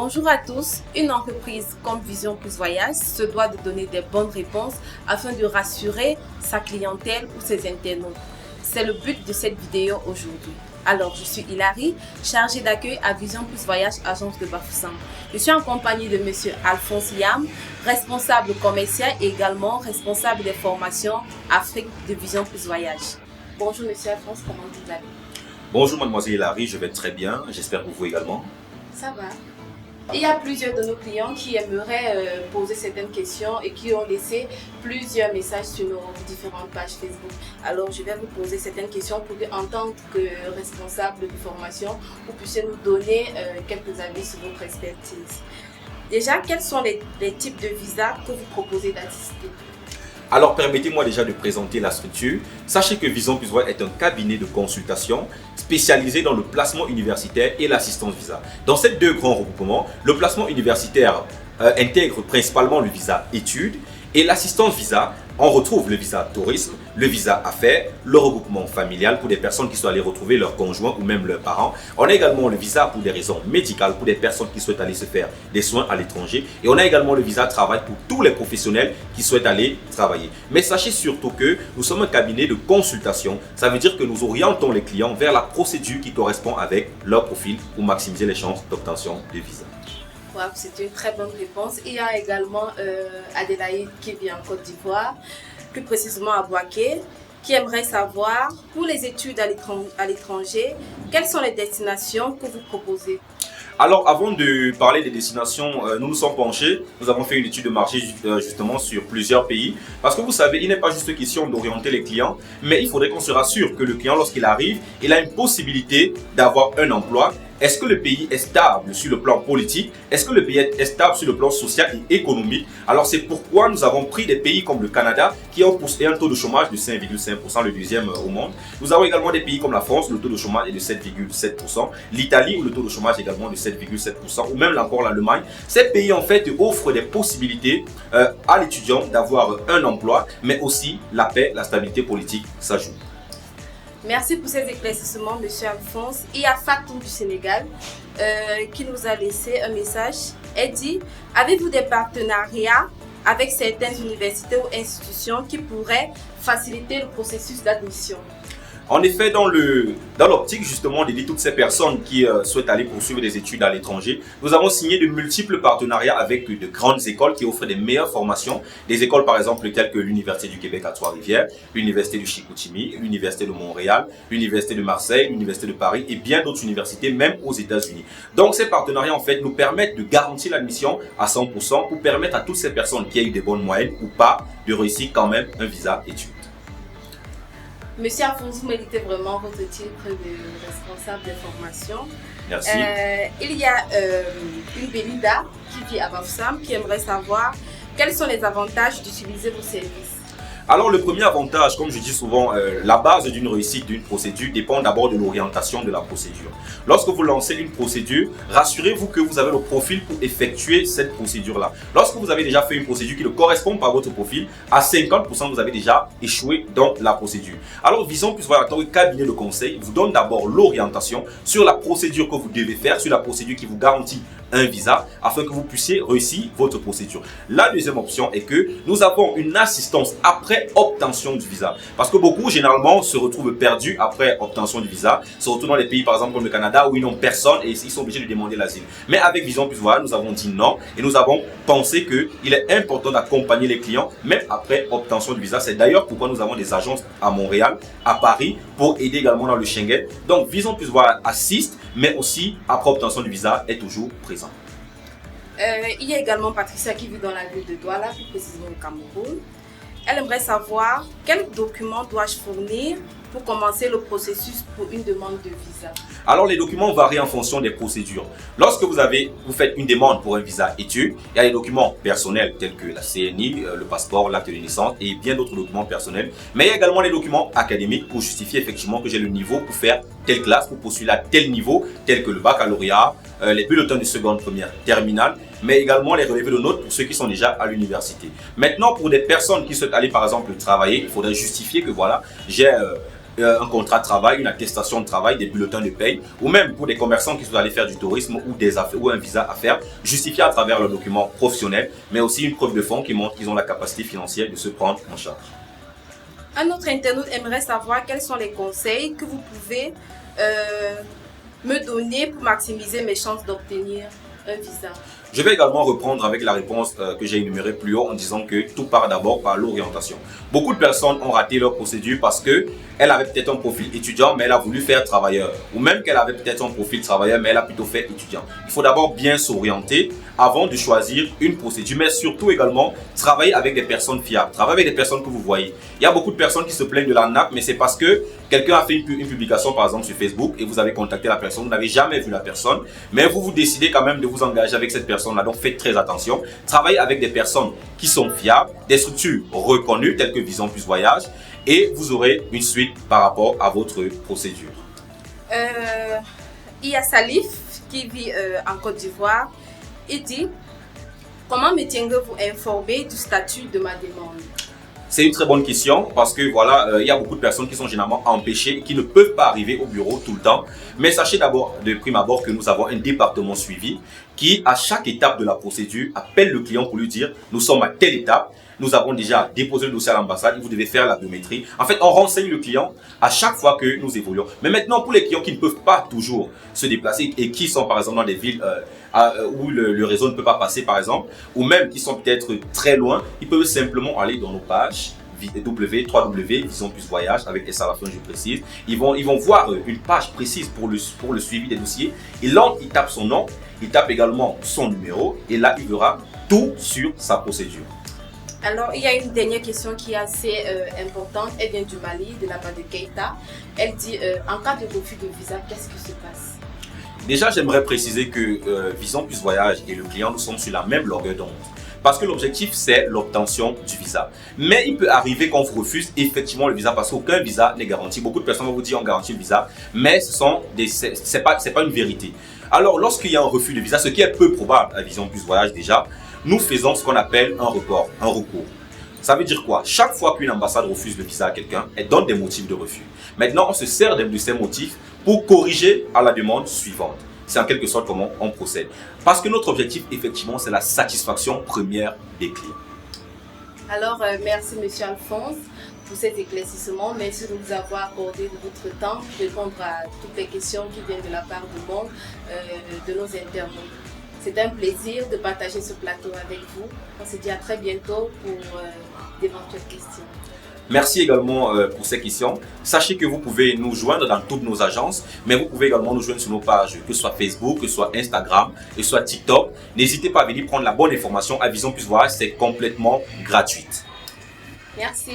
Bonjour à tous. Une entreprise comme Vision Plus Voyage se doit de donner des bonnes réponses afin de rassurer sa clientèle ou ses internautes. C'est le but de cette vidéo aujourd'hui. Alors, je suis Hilary, chargée d'accueil à Vision Plus Voyage, agence de Bafoussam. Je suis en compagnie de M. Alphonse Yam, responsable commercial et également responsable des formations Afrique de Vision Plus Voyage. Bonjour M. Alphonse, comment vous allez? Bonjour mademoiselle Hilary, je vais très bien, j'espère que vous également. Ça va. Il y a plusieurs de nos clients qui aimeraient poser certaines questions et qui ont laissé plusieurs messages sur nos différentes pages Facebook. Alors, je vais vous poser certaines questions pour que, en tant que responsable de formation, vous puissiez nous donner quelques avis sur votre expertise. Déjà, quels sont les types de visas que vous proposez d'assister? Alors, permettez-moi déjà de présenter la structure. Sachez que Vision Plus Voyage est un cabinet de consultation spécialisé dans le placement universitaire et l'assistance visa. Dans ces deux grands regroupements, le placement universitaire intègre principalement le visa études et l'assistance visa. On retrouve le visa tourisme, le visa affaires, le regroupement familial pour des personnes qui souhaitent aller retrouver leurs conjoints ou même leurs parents. On a également le visa pour des raisons médicales, pour des personnes qui souhaitent aller se faire des soins à l'étranger. Et on a également le visa travail pour tous les professionnels qui souhaitent aller travailler. Mais sachez surtout que nous sommes un cabinet de consultation. Ça veut dire que nous orientons les clients vers la procédure qui correspond avec leur profil pour maximiser les chances d'obtention de visa. Wow, c'est une très bonne réponse. Il y a également Adélaïde qui vient en Côte d'Ivoire, plus précisément à Boaké, qui aimerait savoir, pour les études à l'étranger, quelles sont les destinations que vous proposez? Alors, avant de parler des destinations, nous nous sommes penchés, nous avons fait une étude de marché justement sur plusieurs pays. Parce que vous savez, il n'est pas juste question d'orienter les clients, mais il faudrait qu'on se rassure que le client, lorsqu'il arrive, il a une possibilité d'avoir un emploi. Est-ce que le pays est stable sur le plan politique? Est-ce que le pays est stable sur le plan social et économique? Alors c'est pourquoi nous avons pris des pays comme le Canada qui ont un taux de chômage de 5,5%, le deuxième au monde. Nous avons également des pays comme la France où le taux de chômage est de 7,7%, l'Italie où le taux de chômage est également de 7,7% ou même encore l'Allemagne. Ces pays en fait offrent des possibilités à l'étudiant d'avoir un emploi, mais aussi la paix, la stabilité politique s'ajoute. Merci pour ces éclaircissements, M. Alphonse. Il y a Fatou du Sénégal qui nous a laissé un message. Elle dit: avez-vous des partenariats avec certaines universités ou institutions qui pourraient faciliter le processus d'admission? En effet, dans l'optique justement d'aider toutes ces personnes qui souhaitent aller poursuivre des études à l'étranger, nous avons signé de multiples partenariats avec de grandes écoles qui offrent des meilleures formations. Des écoles par exemple telles que l'Université du Québec à Trois-Rivières, l'Université de Chicoutimi, l'Université de Montréal, l'Université de Marseille, l'Université de Paris et bien d'autres universités, même aux États-Unis. Donc ces partenariats en fait nous permettent de garantir l'admission à 100% pour permettre à toutes ces personnes qui ont eu des bonnes moyennes ou pas de réussir quand même un visa études. Monsieur Alphonse, vous méritez vraiment votre titre de responsable de formation. Merci. Il y a une Belinda qui vit à Bafoussam qui aimerait savoir quels sont les avantages d'utiliser vos services. Alors le premier avantage, comme je dis souvent, la base d'une réussite d'une procédure dépend d'abord de l'orientation de la procédure. Lorsque vous lancez une procédure, rassurez-vous que vous avez le profil pour effectuer cette procédure-là. Lorsque vous avez déjà fait une procédure qui ne correspond pas à votre profil, à 50% vous avez déjà échoué dans la procédure. Alors Vision Plus Voyage, en tant que cabinet de conseil, vous donne d'abord l'orientation sur la procédure que vous devez faire, sur la procédure qui vous garantit un visa afin que vous puissiez réussir votre procédure. La deuxième option est que nous avons une assistance après obtention du visa. Parce que beaucoup généralement se retrouvent perdus après obtention du visa, se retrouvent dans les pays par exemple comme le Canada où ils n'ont personne et ils sont obligés de demander l'asile. Mais avec Vision Plus Voyage, nous avons dit non et nous avons pensé qu'il est important d'accompagner les clients même après obtention du visa. C'est d'ailleurs pourquoi nous avons des agences à Montréal, à Paris pour aider également dans le Schengen. Donc Vision Plus Voyage assiste mais aussi après obtention du visa est toujours présent. Il y a également Patricia qui vit dans la ville de Douala, plus précisément au Cameroun. Elle aimerait savoir quels documents dois-je fournir pour commencer le processus pour une demande de visa. Alors les documents varient en fonction des procédures. Lorsque vous faites une demande pour un visa études, il y a les documents personnels tels que la CNI, le passeport, l'acte de naissance et bien d'autres documents personnels. Mais il y a également les documents académiques pour justifier effectivement que j'ai le niveau pour faire telle classe, pour postuler à tel niveau, tel que le baccalauréat, les bulletins de seconde, première, terminale, mais également les relevés de notes pour ceux qui sont déjà à l'université. Maintenant, pour des personnes qui souhaitent aller par exemple travailler, il faudrait justifier que voilà, j'ai un contrat de travail, une attestation de travail, des bulletins de paye, ou même pour des commerçants qui sont allés faire du tourisme ou des affaires ou un visa à faire, justifié à travers leurs documents professionnels, mais aussi une preuve de fonds qui montre qu'ils ont la capacité financière de se prendre en charge. Un autre internaute aimerait savoir quels sont les conseils que vous pouvez me donner pour maximiser mes chances d'obtenir un visa. Je vais également reprendre avec la réponse que j'ai énumérée plus haut en disant que tout part d'abord par l'orientation. Beaucoup de personnes ont raté leur procédure parce qu'elle avait peut-être un profil étudiant mais elle a voulu faire travailleur. Ou même qu'elle avait peut-être un profil travailleur mais elle a plutôt fait étudiant. Il faut d'abord bien s'orienter avant de choisir une procédure, mais surtout également travailler avec des personnes fiables, travailler avec des personnes que vous voyez. Il y a beaucoup de personnes qui se plaignent de l'arnaque, mais c'est parce que quelqu'un a fait une publication par exemple sur Facebook et vous avez contacté la personne, vous n'avez jamais vu la personne, mais vous décidez quand même de vous engager avec cette personne-là. Donc faites très attention. Travaillez avec des personnes qui sont fiables, des structures reconnues telles que Vision Plus Voyage, et vous aurez une suite par rapport à votre procédure. Il y a Salif qui vit en Côte d'Ivoire. Il dit: comment me tiendrez-vous informé du statut de ma demande? C'est une très bonne question parce que voilà, il y a beaucoup de personnes qui sont généralement empêchées et qui ne peuvent pas arriver au bureau tout le temps. Mais sachez d'abord, de prime abord, que nous avons un département suivi qui, à chaque étape de la procédure, appelle le client pour lui dire: nous sommes à telle étape, nous avons déjà déposé le dossier à l'ambassade, vous devez faire la biométrie. En fait, on renseigne le client à chaque fois que nous évoluons. Mais maintenant, pour les clients qui ne peuvent pas toujours se déplacer et qui sont par exemple dans des villes où le réseau ne peut pas passer par exemple, ou même qui sont peut-être très loin, ils peuvent simplement aller dans nos pages Vision Plus Voyage avec S à la fin, je précise. Ils vont voir une page précise pour le suivi des dossiers. Et là, il tape son nom, il tape également son numéro et là, il verra tout sur sa procédure. Alors, il y a une dernière question qui est assez importante. Elle vient du Mali, de la part de Keita. Elle dit: en cas de refus de visa, qu'est-ce qui se passe? Déjà, j'aimerais préciser que Vision Plus Voyage et le client, nous sommes sur la même longueur d'onde. Parce que l'objectif, c'est l'obtention du visa. Mais il peut arriver qu'on vous refuse effectivement le visa parce qu'aucun visa n'est garanti. Beaucoup de personnes vont vous dire on garantit le visa, mais c'est pas une vérité. Alors, lorsqu'il y a un refus de visa, ce qui est peu probable à Vision Plus Voyage déjà, nous faisons ce qu'on appelle un report, un recours. Ça veut dire quoi? Chaque fois qu'une ambassade refuse le visa à quelqu'un, elle donne des motifs de refus. Maintenant, on se sert de ces motifs pour corriger à la demande suivante. C'est en quelque sorte comment on procède. Parce que notre objectif, effectivement, c'est la satisfaction première des clients. Alors, merci Monsieur Alphonse pour cet éclaircissement. Merci de nous avoir accordé de votre temps pour répondre à toutes les questions qui viennent de la part du monde, de nos internautes. C'est un plaisir de partager ce plateau avec vous. On se dit à très bientôt pour d'éventuelles questions. Merci également pour ces questions. Sachez que vous pouvez nous joindre dans toutes nos agences, mais vous pouvez également nous joindre sur nos pages, que ce soit Facebook, que ce soit Instagram, que ce soit TikTok. N'hésitez pas à venir prendre la bonne information à Vision Plus Voyage, c'est complètement gratuit. Merci.